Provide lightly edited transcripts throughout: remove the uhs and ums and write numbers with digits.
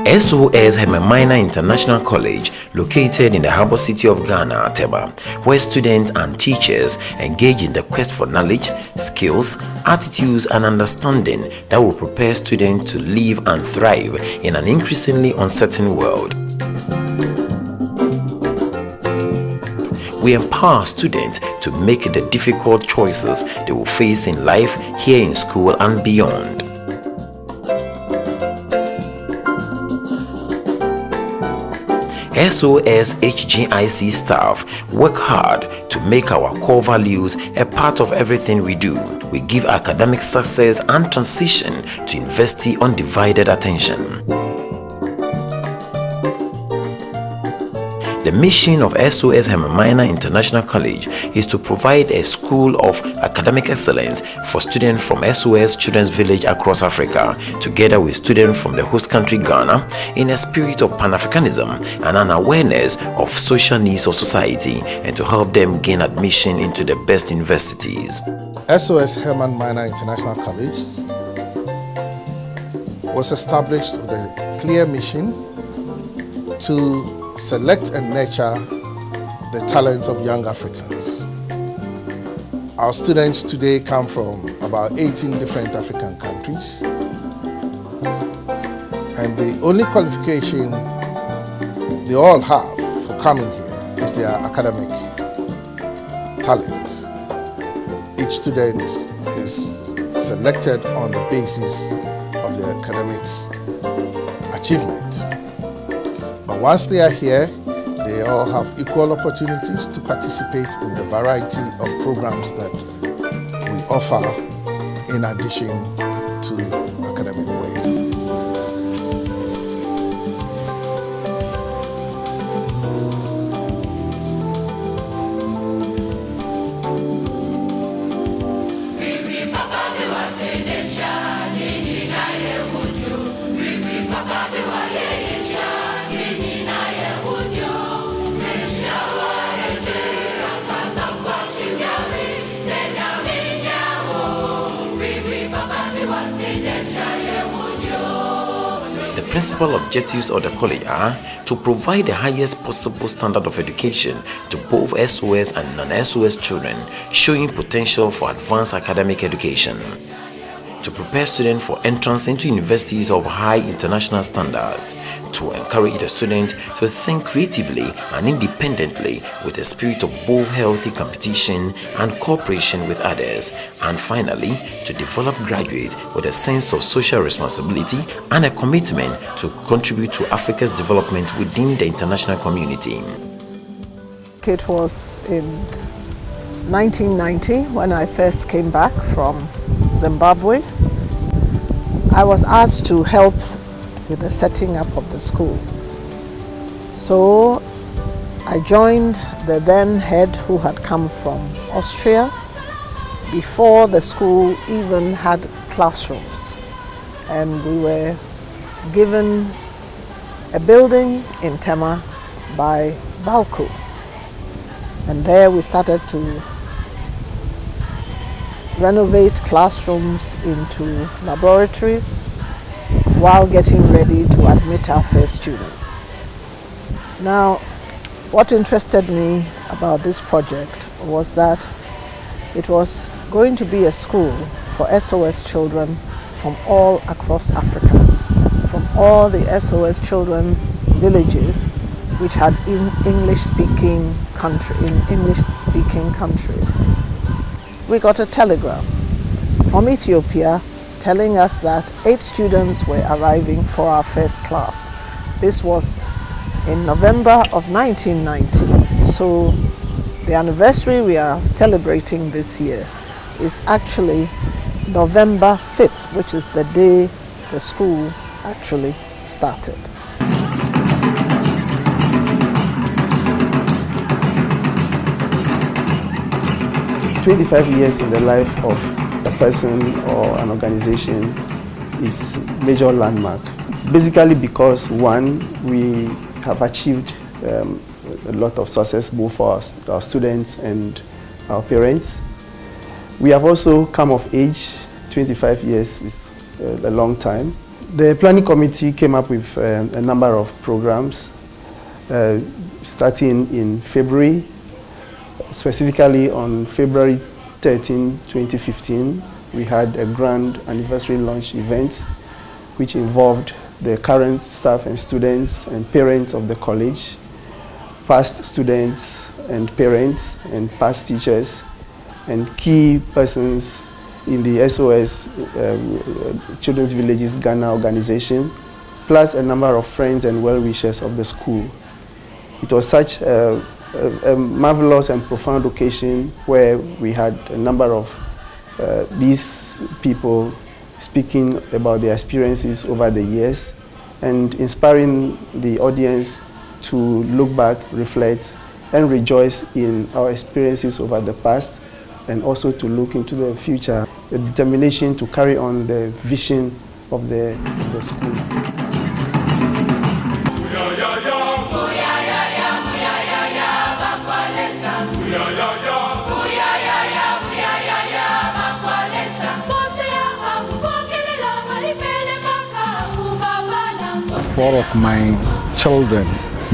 SOS-HGIC International College, located in the harbor city of Ghana, Tema, where students and teachers engage in the quest for knowledge, skills, attitudes, and understanding that will prepare students to live and thrive in an increasingly uncertain world. We empower students to make the difficult choices they will face in life, here in school and beyond. SOS-HGIC staff work hard to make our core values a part of everything we do. We give academic success and transition to university undivided attention. The mission of SOS-HGIC International College is to provide a school of academic excellence for students from SOS Children's Village across Africa, together with students from the host country Ghana, in a spirit of Pan-Africanism and an awareness of social needs of society, and to help them gain admission into the best universities. SOS-HGIC International College was established with a clear mission to select and nurture the talents of young Africans. Our students today come from about 18 different African countries, and the only qualification they all have for coming here is their academic talent. Each student is selected on the basis of their academic achievement. But once they are here, they all have equal opportunities to participate in the variety of programs that we offer in addition to academic work. The principal objectives of the college are to provide the highest possible standard of education to both SOS and non-SOS children showing potential for advanced academic education, to prepare students for entrance into universities of high international standards, to encourage the student to think creatively and independently with a spirit of both healthy competition and cooperation with others, and finally, to develop graduates with a sense of social responsibility and a commitment to contribute to Africa's development within the international community. It was in 1990 when I first came back from Zimbabwe. I was asked to help with the setting up of the school. So I joined the then head, who had come from Austria, before the school even had classrooms. And we were given a building in Tema by Balco. And there we started to renovate classrooms into laboratories while getting ready to admit our first students. Now, what interested me about this project was that it was going to be a school for SOS children from all across Africa, from all the SOS children's villages which had English-speaking countries. We got a telegram from Ethiopia telling us that 8 students were arriving for our first class. This was in November of 1990. So the anniversary we are celebrating this year is actually November 5th, which is the day the school actually started. "25 years in the life of a person or an organization is a major landmark. Basically because, one, we have achieved a lot of success both for our students and our parents. We have also come of age. 25 years is a long time. The planning committee came up with a number of programs, starting in February. Specifically on February 13, 2015, we had a grand anniversary launch event which involved the current staff and students and parents of the college, past students and parents and past teachers, and key persons in the SOS Children's Villages Ghana organization, plus a number of friends and well-wishers of the school. It was such a marvelous and profound occasion where we had a number of these people speaking about their experiences over the years and inspiring the audience to look back, reflect, and rejoice in our experiences over the past, and also to look into the future, a determination to carry on the vision of the school. Four of my children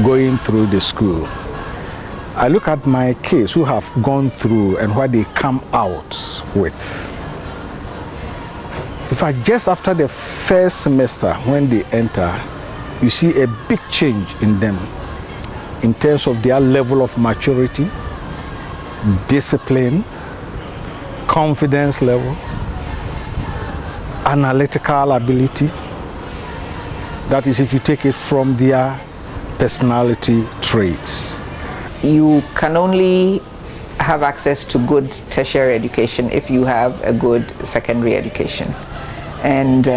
going through the school. I look at my kids who have gone through and what they come out with. In fact, just after the first semester, when they enter, you see a big change in them in terms of their level of maturity, discipline, confidence level, analytical ability. That is, if you take it from their personality traits. You can only have access to good tertiary education if you have a good secondary education. And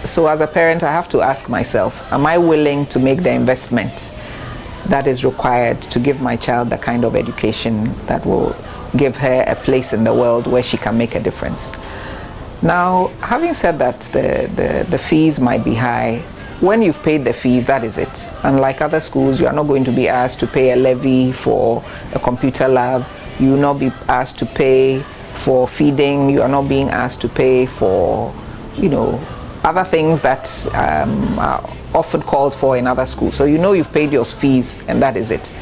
so as a parent, I have to ask myself, am I willing to make the investment that is required to give my child the kind of education that will give her a place in the world where she can make a difference? Now, having said that, the fees might be high. When you've paid the fees, that is it. Unlike other schools, you are not going to be asked to pay a levy for a computer lab. You will not be asked to pay for feeding. You are not being asked to pay for, other things that are often called for in other schools. So you've paid your fees, and that is it.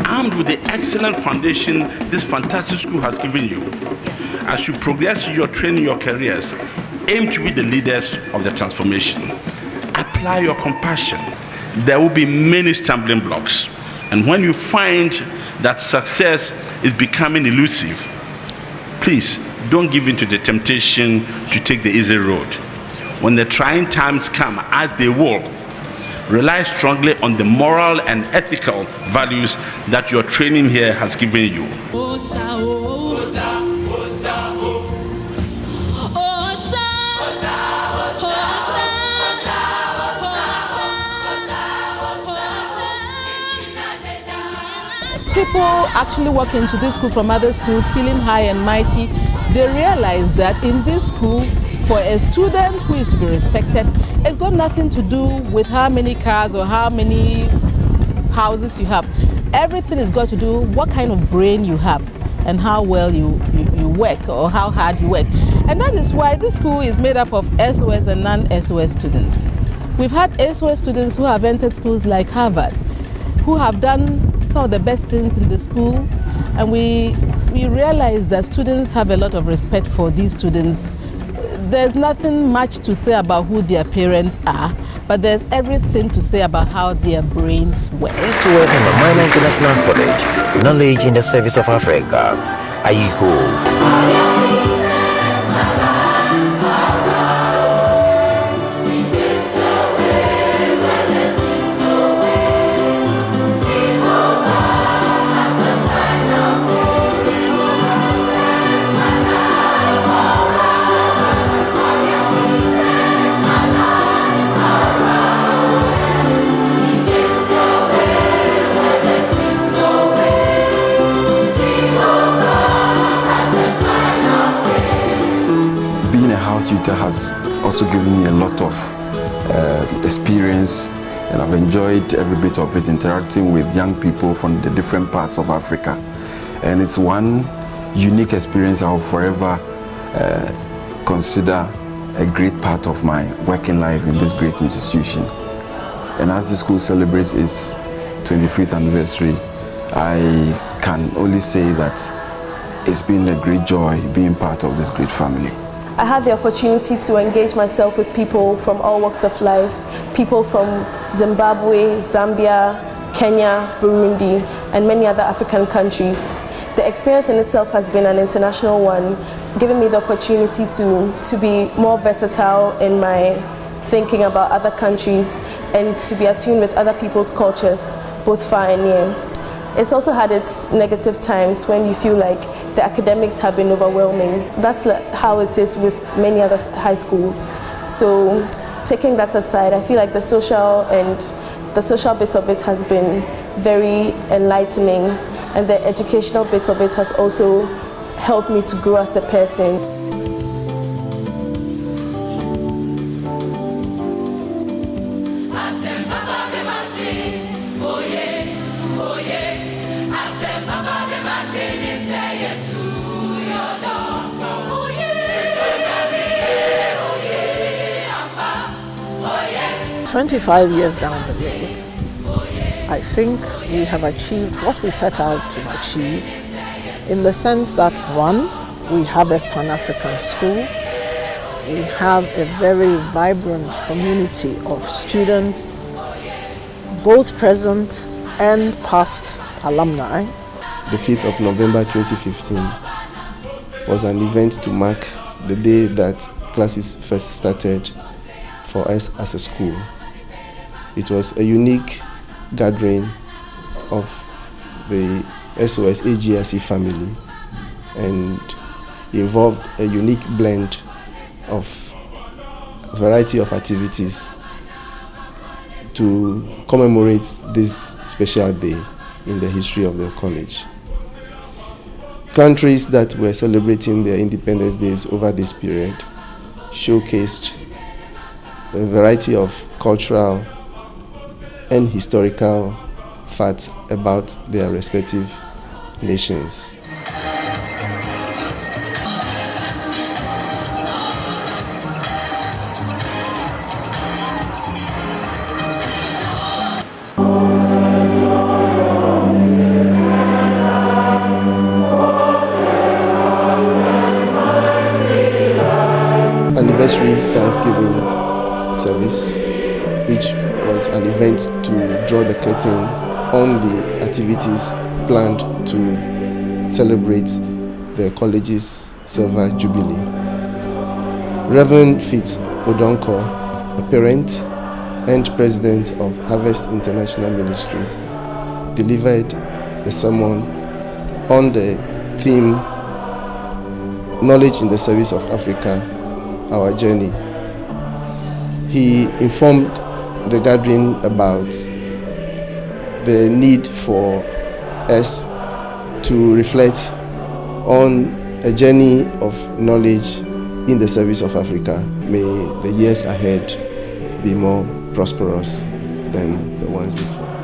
Armed with the excellent foundation this fantastic school has given you, as you progress your training, your careers, aim to be the leaders of the transformation. Apply your compassion. There will be many stumbling blocks. And when you find that success is becoming elusive, please don't give in to the temptation to take the easy road. When the trying times come, as they will, rely strongly on the moral and ethical values that your training here has given you. People actually walk into this school from other schools feeling high and mighty. They realize that in this school, for a student who is to be respected, it's got nothing to do with how many cars or how many houses you have. Everything has got to do what kind of brain you have and how well you work or how hard you work. And that is why this school is made up of SOS and non-SOS students. We've had SOS students who have entered schools like Harvard, who have done some of the best things in the school, and we realize that students have a lot of respect for these students. There's nothing much to say about who their parents are, but there's everything to say about how their brains work. SOS Mahana International College, knowledge in the service of Africa. Ayiho. Tutor has also given me a lot of experience, and I've enjoyed every bit of it, interacting with young people from the different parts of Africa. And it's one unique experience I will forever consider a great part of my working life in this great institution. And as the school celebrates its 25th anniversary, I can only say that it's been a great joy being part of this great family. I had the opportunity to engage myself with people from all walks of life, people from Zimbabwe, Zambia, Kenya, Burundi, and many other African countries. The experience in itself has been an international one, giving me the opportunity to be more versatile in my thinking about other countries and to be attuned with other people's cultures, both far and near. It's also had its negative times when you feel like the academics have been overwhelming. That's how it is with many other high schools. So taking that aside, I feel like the social bit of it has been very enlightening, and the educational bit of it has also helped me to grow as a person. Oh, 25 years down the road, I think we have achieved what we set out to achieve, in the sense that, one, we have a Pan-African school, we have a very vibrant community of students, both present and past alumni. The 5th of November 2015 was an event to mark the day that classes first started for us as a school. It was a unique gathering of the SOS-HGIC family, and involved a unique blend of a variety of activities to commemorate this special day in the history of the college. Countries that were celebrating their Independence Days over this period showcased a variety of cultural and historical facts about their respective nations. Anniversary Thanksgiving service, which was an event to draw the curtain on the activities planned to celebrate the college's silver jubilee. Reverend Fitz Odonko, a parent and president of Harvest International Ministries, delivered a sermon on the theme Knowledge in the Service of Africa, Our Journey. He informed the gathering about the need for us to reflect on a journey of knowledge in the service of Africa. May the years ahead be more prosperous than the ones before.